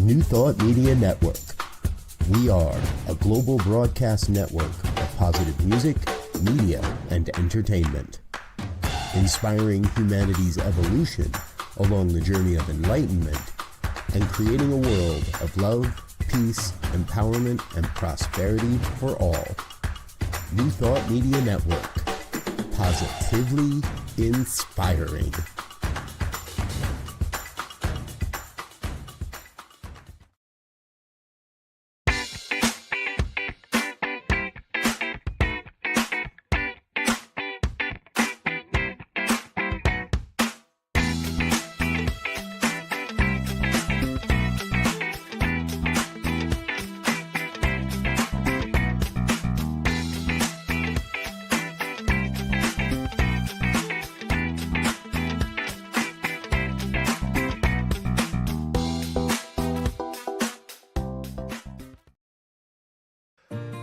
New Thought Media Network. We are a global broadcast network of positive music, media, and entertainment, inspiring humanity's evolution along the journey of enlightenment and creating a world of love, peace, empowerment, and prosperity for all. New Thought Media Network. Positively inspiring.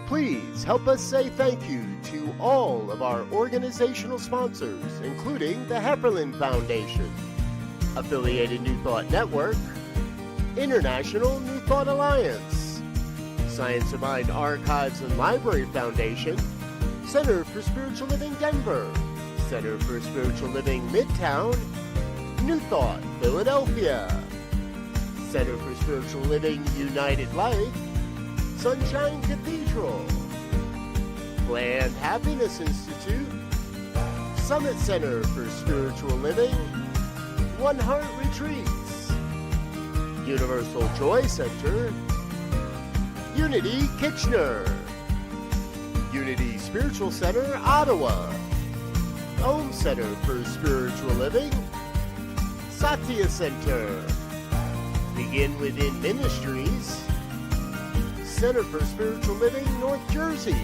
Please help us say thank you to all of our organizational sponsors, including the Hefferland Foundation, Affiliated New Thought Network, International New Thought Alliance, Science of Mind Archives and Library Foundation, Center for Spiritual Living Denver, Center for Spiritual Living Midtown, New Thought Philadelphia, Center for Spiritual Living United Life, Sunshine Cathedral, Planned Happiness Institute, Summit Center for Spiritual Living, One Heart Retreats, Universal Joy Center, Unity Kitchener, Unity Spiritual Center Ottawa, Home Center for Spiritual Living, Satya Center, Begin Within Ministries, Center for Spiritual Living North Jersey,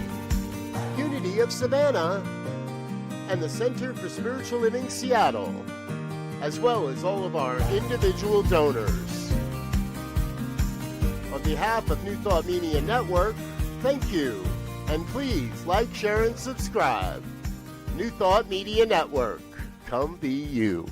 Unity of Savannah, and the Center for Spiritual Living Seattle, as well as all of our individual donors. On behalf of New Thought Media Network, thank you, and please like, share, and subscribe. New Thought Media Network, come be you.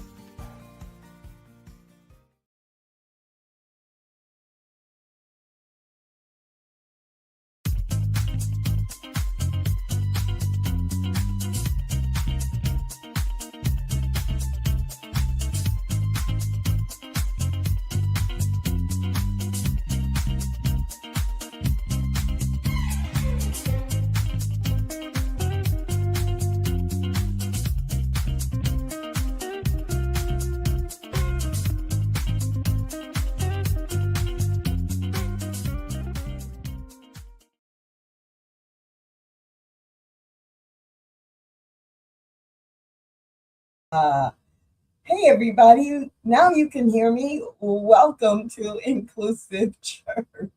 Hey everybody, now you can hear me. Welcome to Inclusive Church.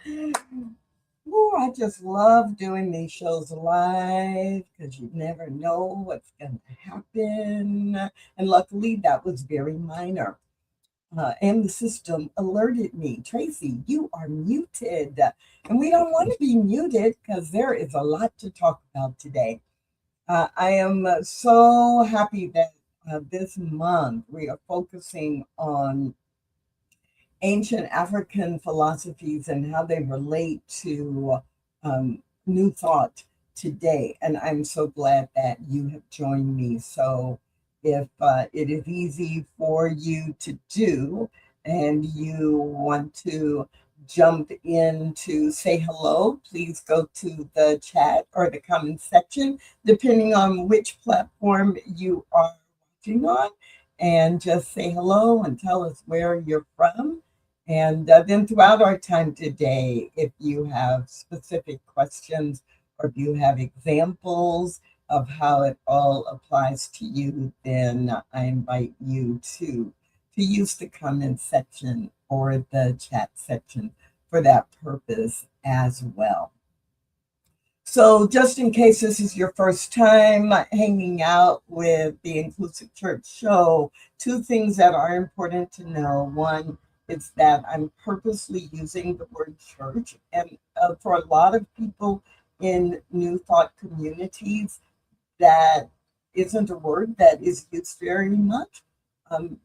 Ooh, I just love doing these shows live because you never know what's going to happen. And luckily that was very minor. And the system alerted me, Tracy, you are muted. And we don't want to be muted because there is a lot to talk about today. I am so happy that this month we are focusing on ancient African philosophies and how they relate to New Thought today. And I'm so glad that you have joined me. So if it is easy for you to do and you want to jump in to say hello, please go to the chat or the comment section, depending on which platform you are watching on, and just say hello and tell us where you're from. And then throughout our time today, if you have specific questions or if you have examples of how it all applies to you, then I invite you to use the comment section or the chat section for that purpose as well. So just in case this is your first time hanging out with the Inclusive Church show, two things that are important to know. One is that I'm purposely using the word church, and for a lot of people in New Thought communities, that isn't a word that is used very much,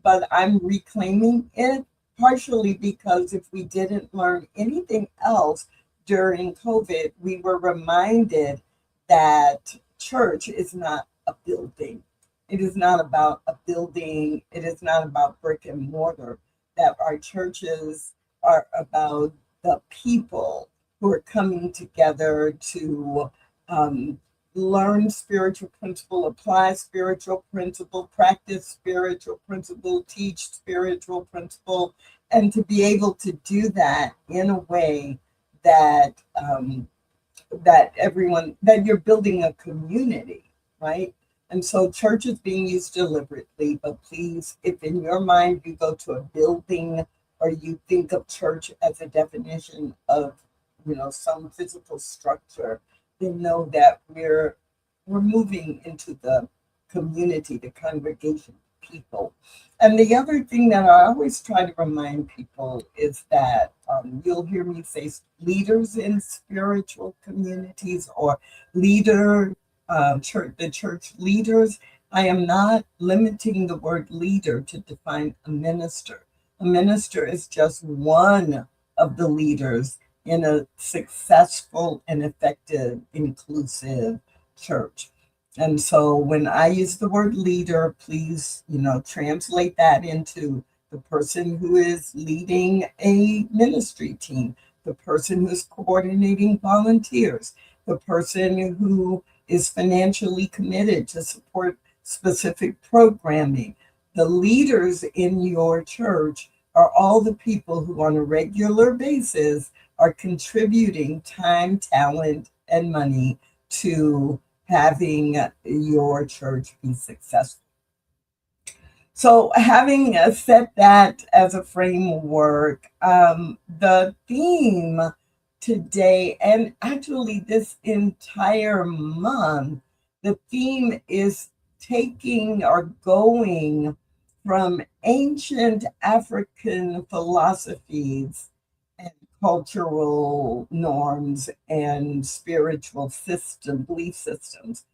but I'm reclaiming it partially because if we didn't learn anything else during COVID, we were reminded that church is not a building. It is not about a building. It is not about brick and mortar. That our churches are about the people who are coming together to um, learn spiritual principle, apply spiritual principle, practice spiritual principle, teach spiritual principle, and to be able to do that in a way that that you're building a community, right? And so church is being used deliberately, but please, if in your mind you go to a building or you think of church as a definition of, some physical structure, then know that we're moving into the community, the congregation, people. And the other thing that I always try to remind people is that you'll hear me say leaders in spiritual communities or the church leaders. I am not limiting the word leader to define a minister. A minister is just one of the leaders in a successful and effective, inclusive church. And so when I use the word leader, please, translate that into the person who is leading a ministry team, the person who's coordinating volunteers, the person who is financially committed to support specific programming. The leaders in your church are all the people who on a regular basis are contributing time, talent, and money to having your church be successful. So, having set that as a framework, the theme today, and actually this entire month, the theme is taking or going from ancient African philosophies and cultural norms and spiritual belief systems,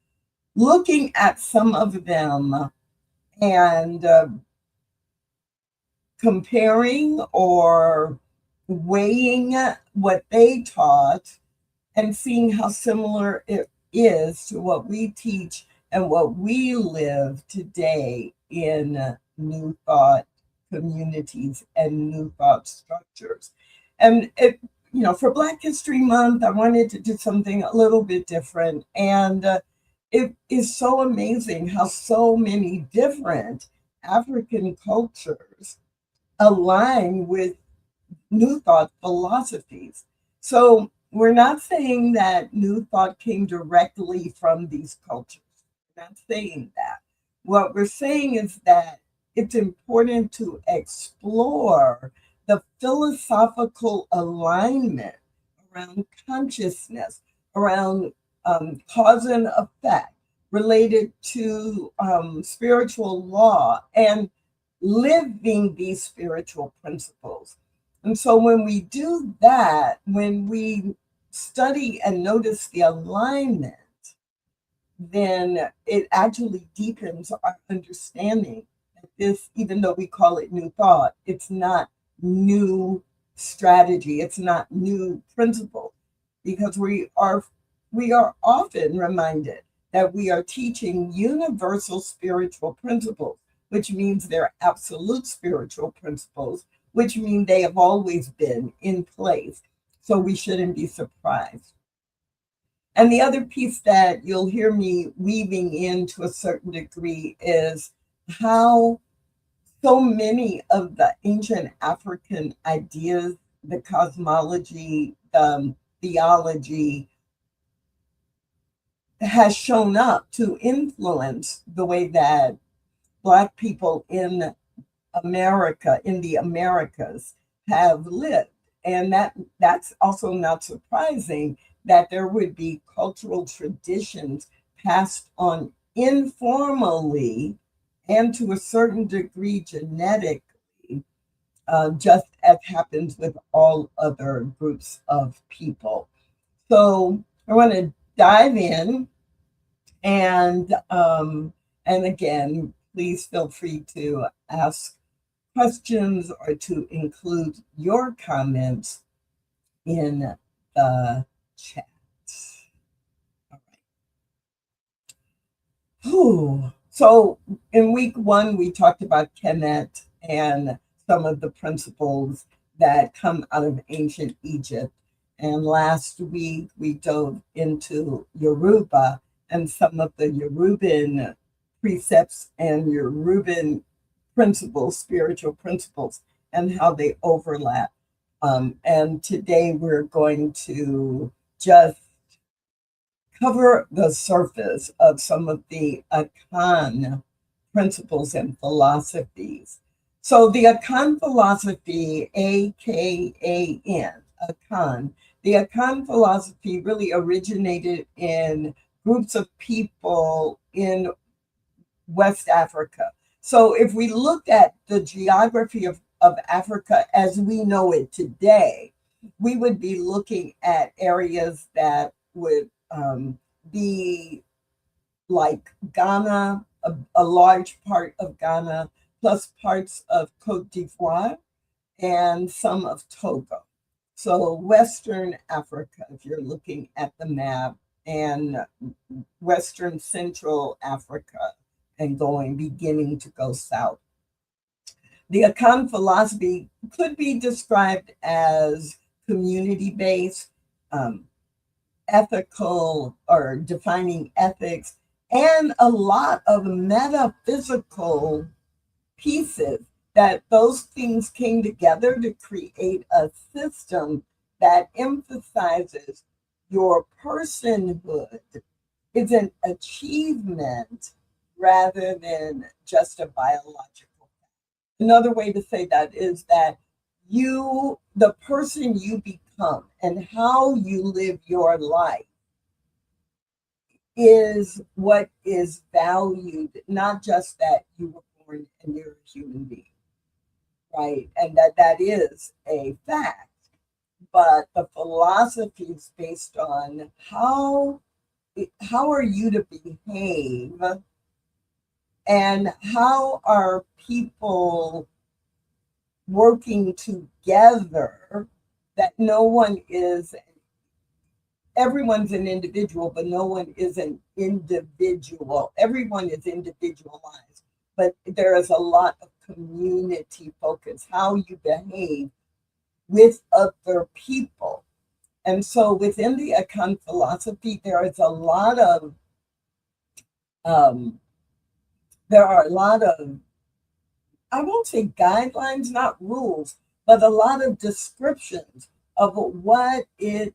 looking at some of them and comparing or weighing what they taught and seeing how similar it is to what we teach and what we live today in New Thought communities and New Thought structures. And for Black History Month, I wanted to do something a little bit different. And it is so amazing how so many different African cultures align with New Thought philosophies. So we're not saying that New Thought came directly from these cultures. We're not saying that. What we're saying is that it's important to explore the philosophical alignment around consciousness, around cause and effect, related to spiritual law and living these spiritual principles. And so when we do that, when we study and notice the alignment, then it actually deepens our understanding that this, even though we call it new thought, it's not new strategy, it's not new principle, because we are often reminded that we are teaching universal spiritual principles, which means they're absolute spiritual principles, which mean they have always been in place. So we shouldn't be surprised. And the other piece that you'll hear me weaving in to a certain degree is how so many of the ancient African ideas, the cosmology, the theology, has shown up to influence the way that Black people in America, in the Americas, have lived. And that's also not surprising that there would be cultural traditions passed on informally and to a certain degree genetically, just as happens with all other groups of people. So I want to dive in and again, please feel free to ask questions or to include your comments in the chat. All right. Whew. So in week one, we talked about Kemet and some of the principles that come out of ancient Egypt. And last week, we dove into Yoruba and some of the Yoruban precepts and Yoruban principles, spiritual principles, and how they overlap. And today we're going to just cover the surface of some of the Akan principles and philosophies. So the Akan philosophy, A-K-A-N, Akan, the Akan philosophy really originated in groups of people in West Africa. So if we looked at the geography of Africa as we know it today, we would be looking at areas that would be like Ghana, a large part of Ghana, plus parts of Cote d'Ivoire and some of Togo. So Western Africa, if you're looking at the map, and Western Central Africa, and beginning to go south. The Akan philosophy could be described as community-based, ethical, or defining ethics, and a lot of metaphysical pieces that those things came together to create a system that emphasizes your personhood is an achievement rather than just a biological fact. Another way to say that is that the person you become and how you live your life is what is valued, not just that you were born and you're a human being, right? And that is a fact. But the philosophy is based on how are you to behave, and how are people working together, that everyone's an individual, but no one is an individual. Everyone is individualized, but there is a lot of community focus, how you behave with other people. And so within the Akan philosophy, there are a lot of I won't say guidelines, not rules, but a lot of descriptions of what it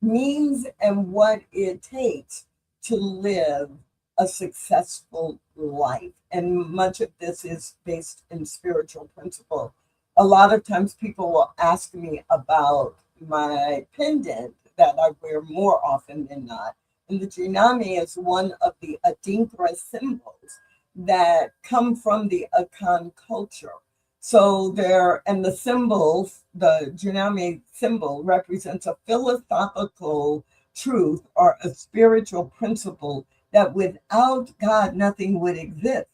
means and what it takes to live a successful life. And much of this is based in spiritual principle. A lot of times people will ask me about my pendant that I wear more often than not. And the Jiname is one of the Adinkra symbols that come from the Akan culture. So the symbols, the Jiname symbol represents a philosophical truth or a spiritual principle that without God, nothing would exist.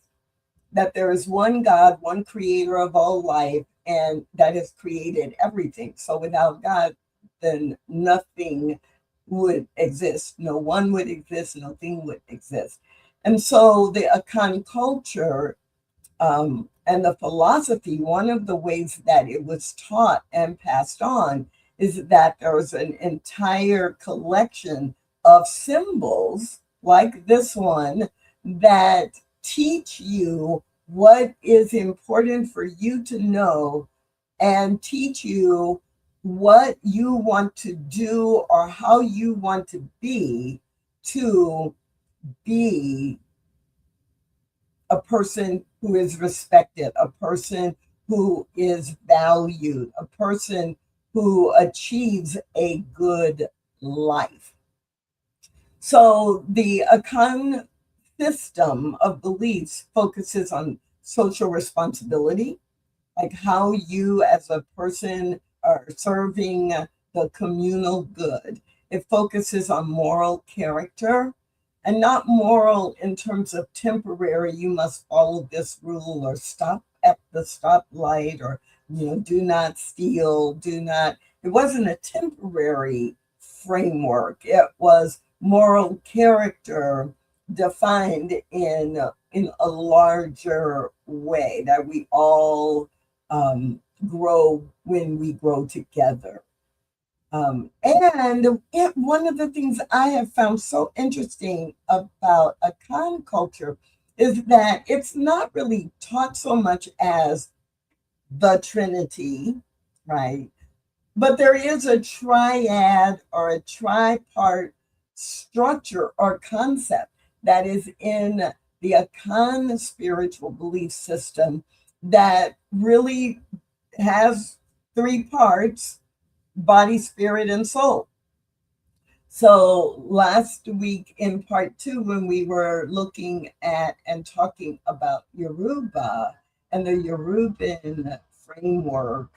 That there is one God, one creator of all life, and that has created everything. So without God, then nothing would exist. No one would exist, nothing would exist. And so the Akan culture and the philosophy, one of the ways that it was taught and passed on is that there was an entire collection of symbols like this one that teach you what is important for you to know and teach you what you want to do or how you want to be a person who is respected, a person who is valued, a person who achieves a good life. So the Akan system of beliefs focuses on social responsibility, like how you as a person are serving the communal good. It focuses on moral character, and not moral in terms of temporary, you must follow this rule or stop at the stoplight, or, do not steal, it wasn't a temporary framework. It was moral character defined in a larger way that we all grow when we grow together. One of the things I have found so interesting about Akan culture is that it's not really taught so much as the Trinity, right? But there is a triad or a tripart structure or concept that is in the Akan spiritual belief system that really has three parts: body, spirit, and soul. So last week in part 2, when we were looking at and talking about Yoruba and the Yoruban framework,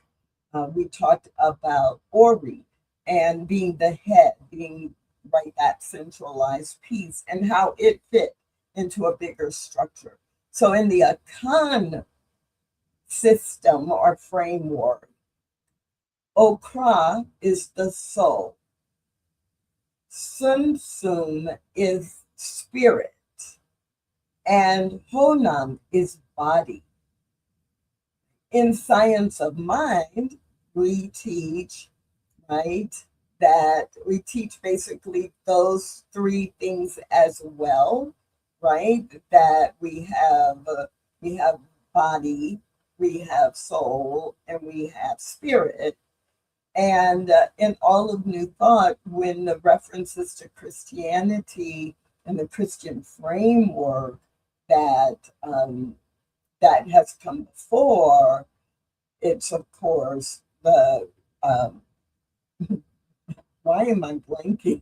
we talked about Ori and being the head, being right, that centralized piece, and how it fit into a bigger structure. So in the Akan system or framework, Okra is the soul. Sum is spirit. And Honam is body. In science of mind, we teach, right, that we teach basically those three things as well, right? That we have body, we have soul, and we have spirit. And in all of New Thought, when the references to Christianity and the Christian framework that that has come before, it's of course the why am I blanking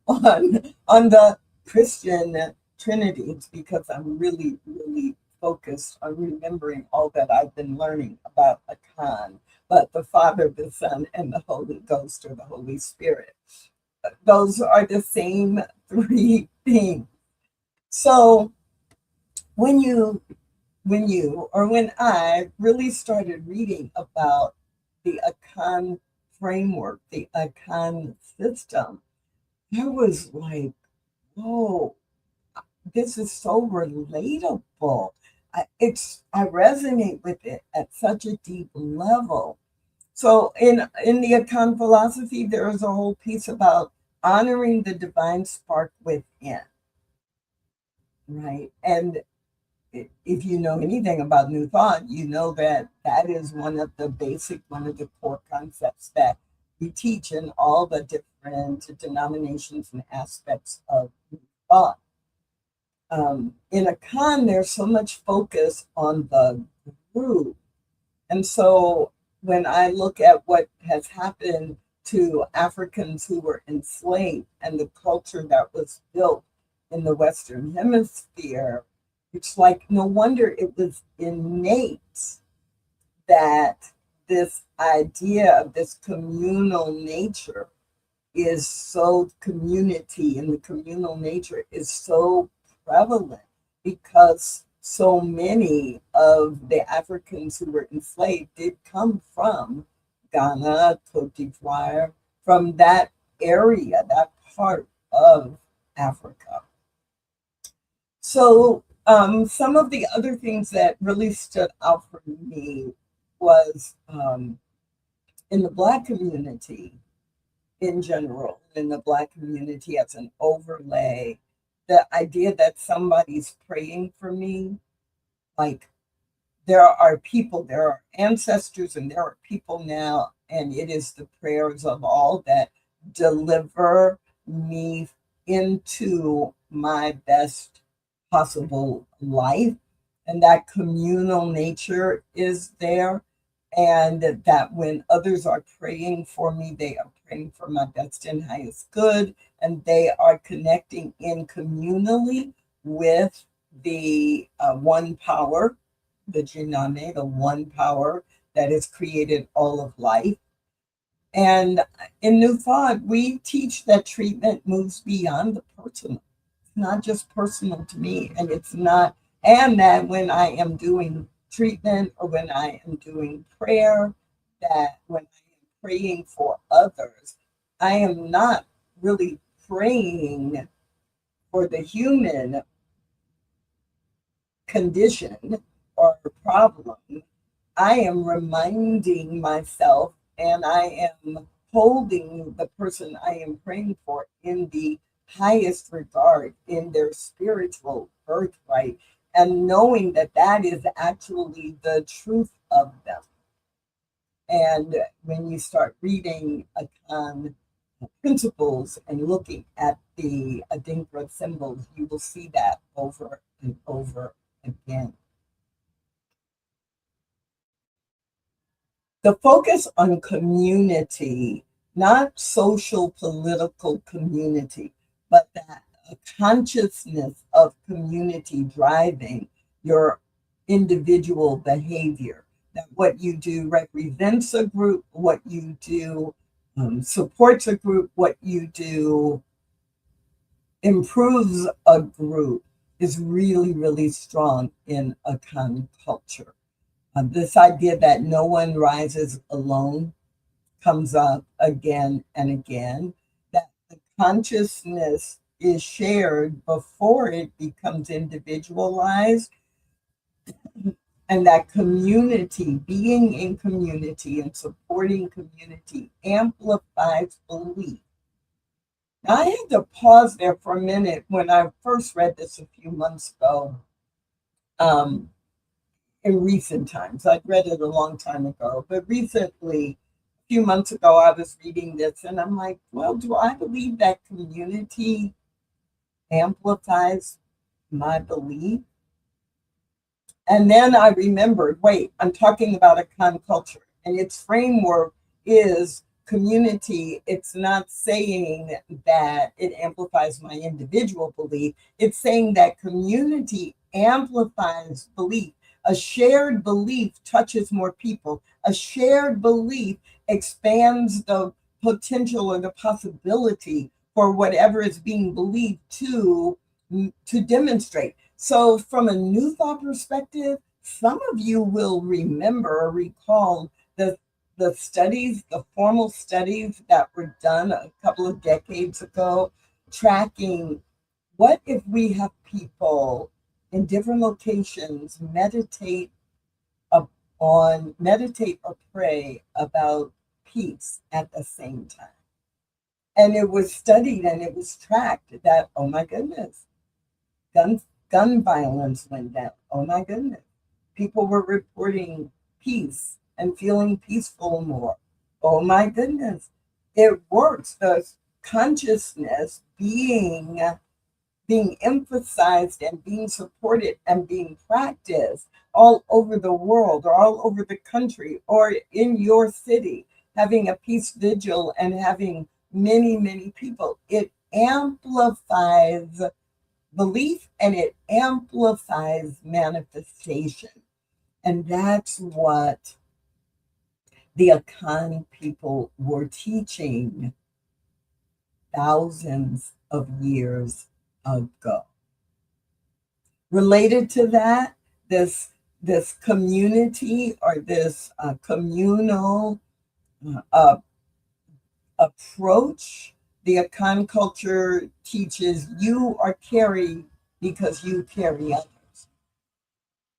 on the Christian Trinity? It's because I'm really, really focused on remembering all that I've been learning about Akan. But the Father, the Son, and the Holy Ghost, or the Holy Spirit, those are the same three things. So when I really started reading about the Akan framework, the Akan system, I was like, whoa, this is so relatable. I resonate with it at such a deep level. So in the Akan philosophy, there is a whole piece about honoring the divine spark within, right? And if you know anything about New Thought, you know that is one of the core concepts that we teach in all the different denominations and aspects of New Thought. In Akan, there's so much focus on the group. And so when I look at what has happened to Africans who were enslaved and the culture that was built in the Western Hemisphere, it's like no wonder it was innate that this idea of this communal nature is so community, and the communal nature is so prevalent because so many of the Africans who were enslaved did come from Ghana, Cote d'Ivoire, from that area, that part of Africa. So some of the other things that really stood out for me was in the Black community in general, in the Black community as an overlay, the idea that somebody's praying for me, like there are people, there are ancestors, and there are people now, and it is the prayers of all that deliver me into my best possible life. And that communal nature is there. And that when others are praying for me, they are praying for my best and highest good. And they are connecting in communally with the one power, the Jiname, the one power that has created all of life. And in New Thought, we teach that treatment moves beyond the personal. It's not just personal to me, and it's not, and that when I am doing treatment or when I am doing prayer, that when I am praying for others, I am not really praying for the human condition or problem. I am reminding myself and I am holding the person I am praying for in the highest regard, in their spiritual birthright, and knowing that that is actually the truth of them. And when you start reading Akan principles and looking at the Adinkra symbols, you will see that over and over again. The focus on community, not social political community, but that a consciousness of community driving your individual behavior, that what you do represents a group, what you do supports a group, what you do improves a group is really, really strong in Akan culture. This idea that no one rises alone comes up again and again, that the consciousness is shared before it becomes individualized, and that community, being in community and supporting community, amplifies belief. Now, I had to pause there for a minute when I first read this a few months ago. In recent times, I'd read it a long time ago, but recently, a few months ago, I was reading this and I'm like, well, do I believe that community amplifies my belief? And then I remembered, wait, I'm talking about Akan culture, and its framework is community. It's not saying that it amplifies my individual belief. It's saying that community amplifies belief. A shared belief touches more people. A shared belief expands the potential or the possibility for whatever is being believed to demonstrate. So from a New Thought perspective, some of you will remember or recall the studies, the formal studies that were done a couple of decades ago, tracking what if we have people in different locations meditate or pray about peace at the same time. And it was studied and it was tracked that, oh my goodness, gun violence went down. Oh my goodness. People were reporting peace and feeling peaceful more. Oh my goodness. It works. The consciousness being emphasized and being supported and being practiced all over the world or all over the country or in your city, having a peace vigil and having many, many people. It amplifies belief and it amplifies manifestation. And that's what the Akan people were teaching thousands of years ago. Related to that, this community or this communal approach, the Akan culture teaches you are carried because you carry others.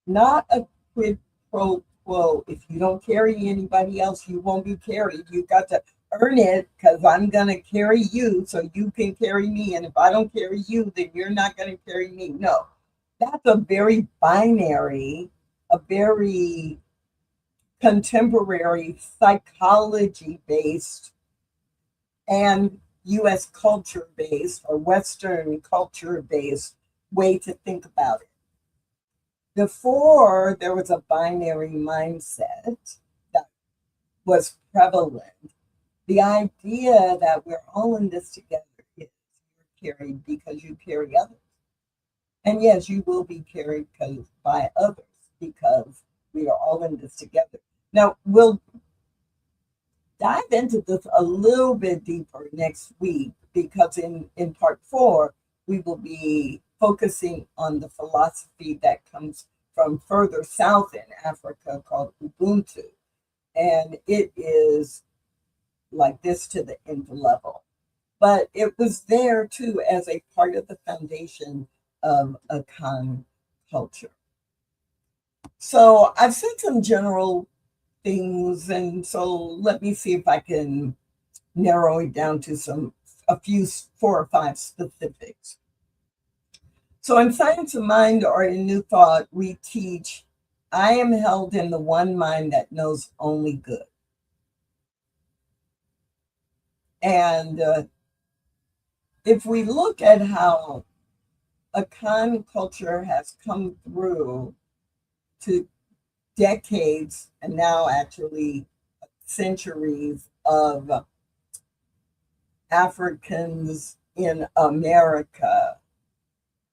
Not a quid pro quo. If you don't carry anybody else, you won't be carried. You got to earn it because I'm going to carry you so you can carry me. And if I don't carry you, then you're not going to carry me. No, that's a very binary, a very contemporary psychology-based and US culture-based or Western culture-based way to think about it. Before, there was a binary mindset that was prevalent. The idea that we're all in this together is you're carried because you carry others. And yes, you will be carried by others because we are all in this together. Now, we'll dive into this a little bit deeper next week because in part 4, we will be focusing on the philosophy that comes from further south in Africa called Ubuntu. And it is like this to the nth level. But it was there too as a part of the foundation of Akan culture. So I've said some general things, and so let me see if I can narrow it down to a few 4 or 5 specifics. So in Science of Mind or in New Thought, we teach, I am held in the one mind that knows only good. And if we look at how Akan culture has come through to decades and now actually centuries of Africans in America,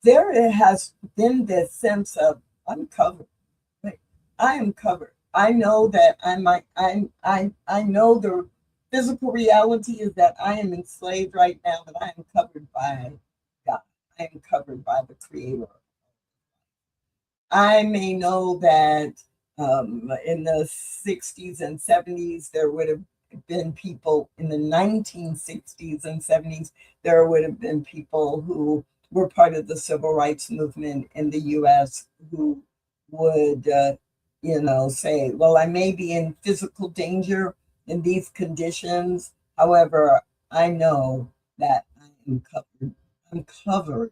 there has been this sense of I'm covered. Like, I am covered. I know that I know the physical reality is that I am enslaved right now, but I am covered by God. I am covered by the Creator. I may know that in the 60s and 70s, there would have been people in the 1960s and 70s, there would have been people who were part of the civil rights movement in the US who would, say, well, I may be in physical danger in these conditions. However, I know that I am covered. I'm covered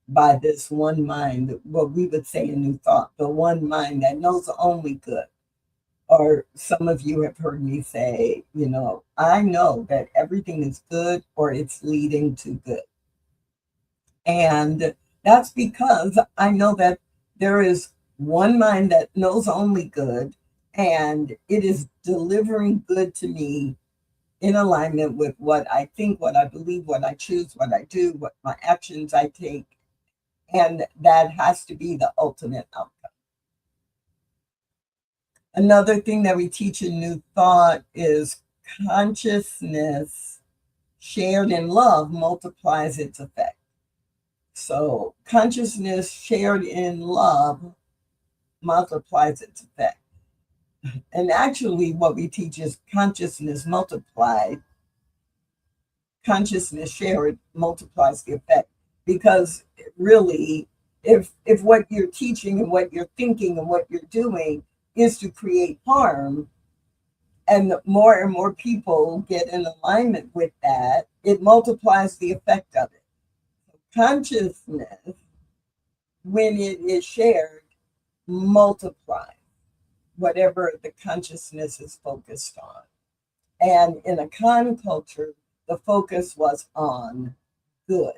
by this one mind, what we would say in New Thought, the one mind that knows only good. Or some of you have heard me say, I know that everything is good or it's leading to good. And that's because I know that there is one mind that knows only good, and it is delivering good to me in alignment with what I think, what I believe, what I choose, what I do, what my actions I take. And that has to be the ultimate outcome. Another thing that we teach in New Thought is consciousness shared in love multiplies its effect. So consciousness shared in love multiplies its effect. And actually what we teach is consciousness multiplied. Consciousness shared multiplies the effect. Because really, if what you're teaching and what you're thinking and what you're doing is to create harm, and more and more people get in alignment with that, it multiplies the effect of it. Consciousness, when it is shared, multiplies whatever the consciousness is focused on. And in Akan culture, the focus was on good,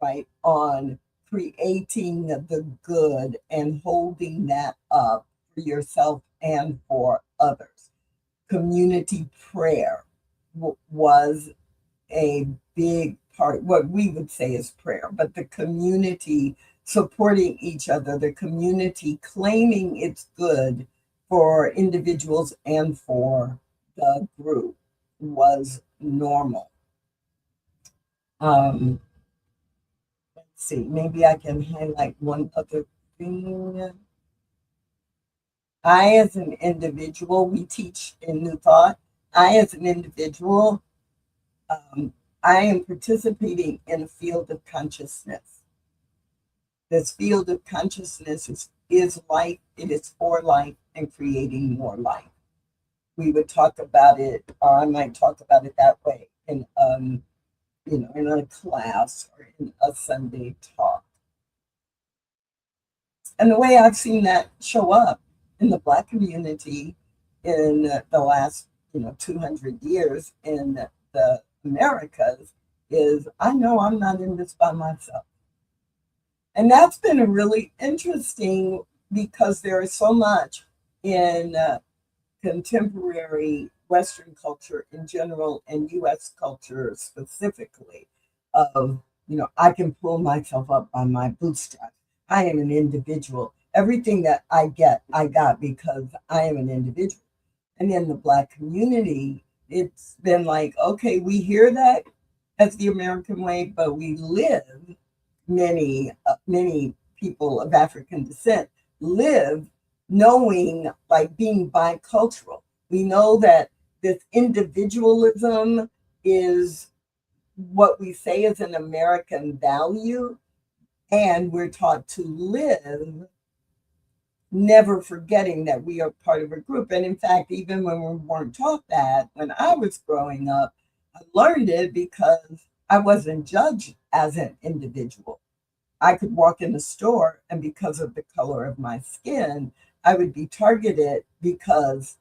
right? On creating the good and holding that up for yourself and for others. Community prayer was a big part, what we would say is prayer, but the community supporting each other, the community claiming its good for individuals and for the group was normal. Let's see, maybe I can highlight one other thing. I, as an individual, we teach in New Thought, I, as an individual, I am participating in a field of consciousness. This field of consciousness is life, it is for life and creating more life. We would talk about it, or I might talk about it that way in in a class or in a Sunday talk. And the way I've seen that show up in the Black community in the last 200 years in the Americas is I know I'm not in this by myself. And that's been really interesting because there is so much in contemporary Western culture in general and US culture specifically of, I can pull myself up by my bootstraps. I am an individual. Everything that I get, I got because I am an individual. And in the Black community, it's been like, okay, we hear that as the American way, but we live, many people of African descent live knowing, like being bicultural. We know that this individualism is what we say is an American value, and we're taught to live never forgetting that we are part of a group. And in fact, even when we weren't taught that, when I was growing up, I learned it because I wasn't judged as an individual. I could walk in the store, and because of the color of my skin, I would be targeted because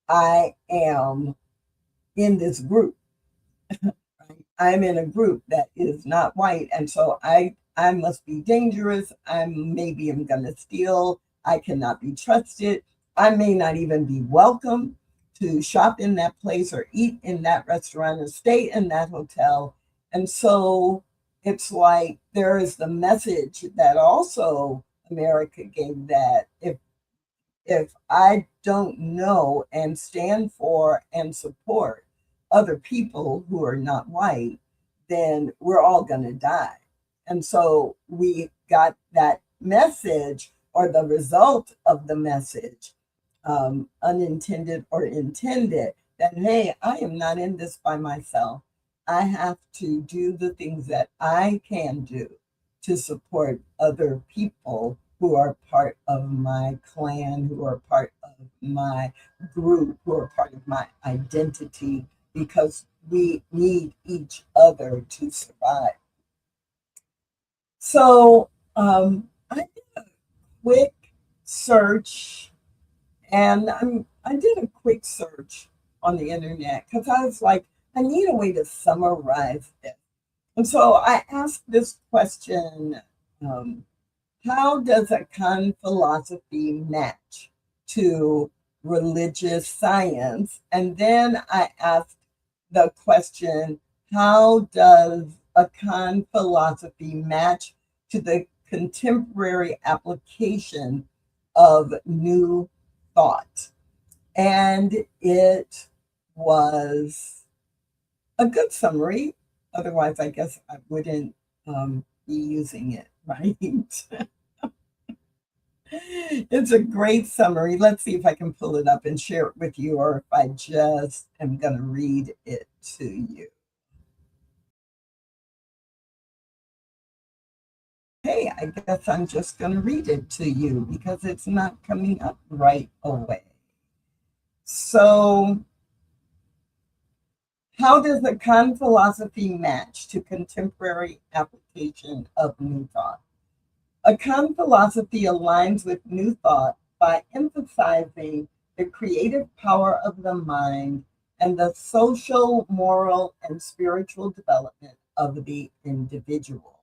I am in this group. I'm in a group that is not white, and so I must be dangerous. I'm going to steal. I cannot be trusted. I may not even be welcome to shop in that place or eat in that restaurant or stay in that hotel. And so it's like there is the message that also America gave, that if I don't know and stand for and support other people who are not white, then we're all going to die. And so we got that message, or the result of the message, unintended or intended, that, hey, I am not in this by myself. I have to do the things that I can do to support other people who are part of my clan, who are part of my group, who are part of my identity, because we need each other to survive. So I did a quick search, and I did a quick search on the internet because I was like, I need a way to summarize this. And so I asked this question, how does Akan philosophy match to religious science? And then I asked the question, how does Akan philosophy match to the contemporary application of new thought? And it was a good summary. Otherwise, I guess I wouldn't be using it, right? It's a great summary. Let's see if I can pull it up and share it with you, or if I just am going to read it to you. Hey, I guess I'm just going to read it to you because it's not coming up right away. So, how does the Akan philosophy match to contemporary application of new thought? Akan philosophy aligns with new thought by emphasizing the creative power of the mind and the social, moral, and spiritual development of the individual.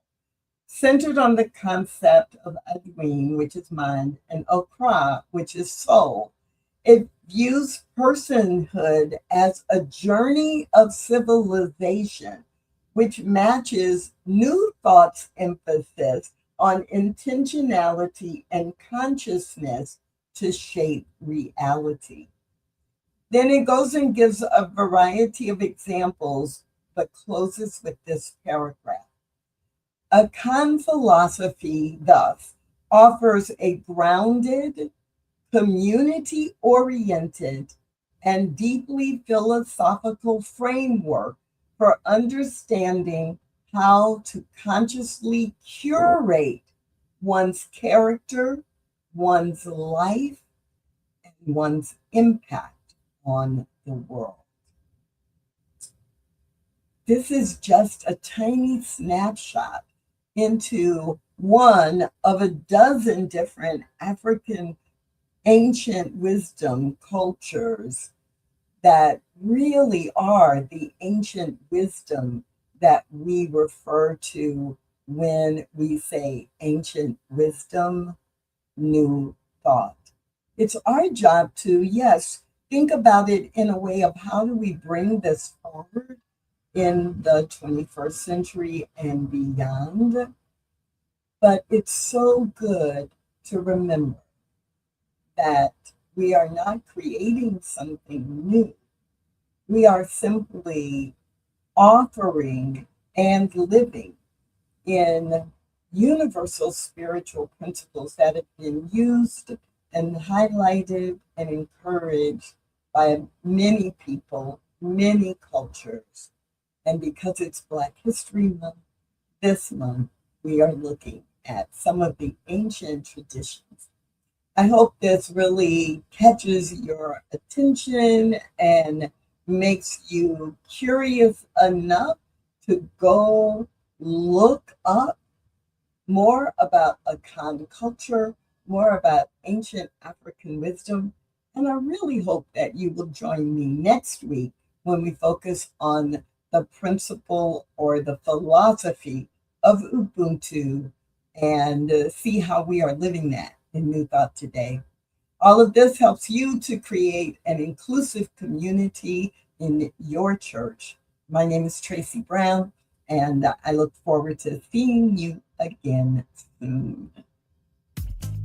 Centered on the concept of Adwin, which is mind, and Okra, which is soul, it views personhood as a journey of civilization, which matches new thought's emphasis on intentionality and consciousness to shape reality. Then it goes and gives a variety of examples, but closes with this paragraph. Akan philosophy, thus, offers a grounded, community-oriented, and deeply philosophical framework for understanding how to consciously curate one's character, one's life, and one's impact on the world. This is just a tiny snapshot into one of a dozen different African ancient wisdom cultures that really are the ancient wisdom that we refer to when we say ancient wisdom, new thought. It's our job to, yes, think about it in a way of how do we bring this forward in the 21st century and beyond. But it's so good to remember that we are not creating something new. We are simply offering and living in universal spiritual principles that have been used and highlighted and encouraged by many people, many cultures. And because it's Black History Month, this month we are looking at some of the ancient traditions. I hope this really catches your attention and makes you curious enough to go look up more about Akan culture, more about ancient African wisdom. And I really hope that you will join me next week when we focus on the principle or the philosophy of Ubuntu and see how we are living that in New Thought today. All of this helps you to create an inclusive community in your church. My name is Tracy Brown, and I look forward to seeing you again soon.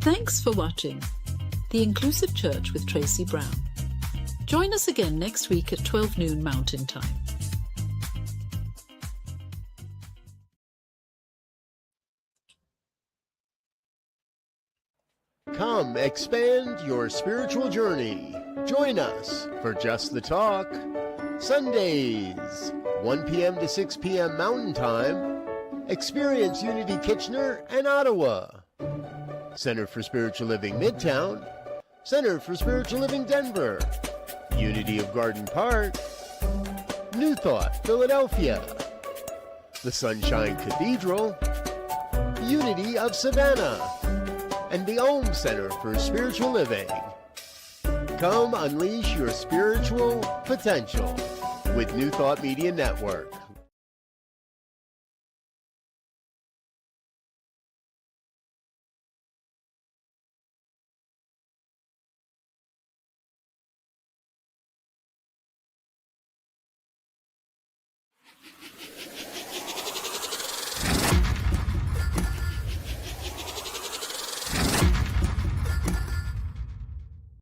Thanks for watching The Inclusive Church with Tracy Brown. Join us again next week at 12 noon Mountain Time. Come expand your spiritual journey. Join us for Just the Talk, Sundays, 1 p.m. to 6 p.m. Mountain Time. Experience Unity Kitchener and Ottawa. Center for Spiritual Living Midtown, Center for Spiritual Living Denver, Unity of Garden Park, New Thought Philadelphia, the Sunshine Cathedral, Unity of Savannah, and the Ohm Center for Spiritual Living. Come unleash your spiritual potential with New Thought Media Network.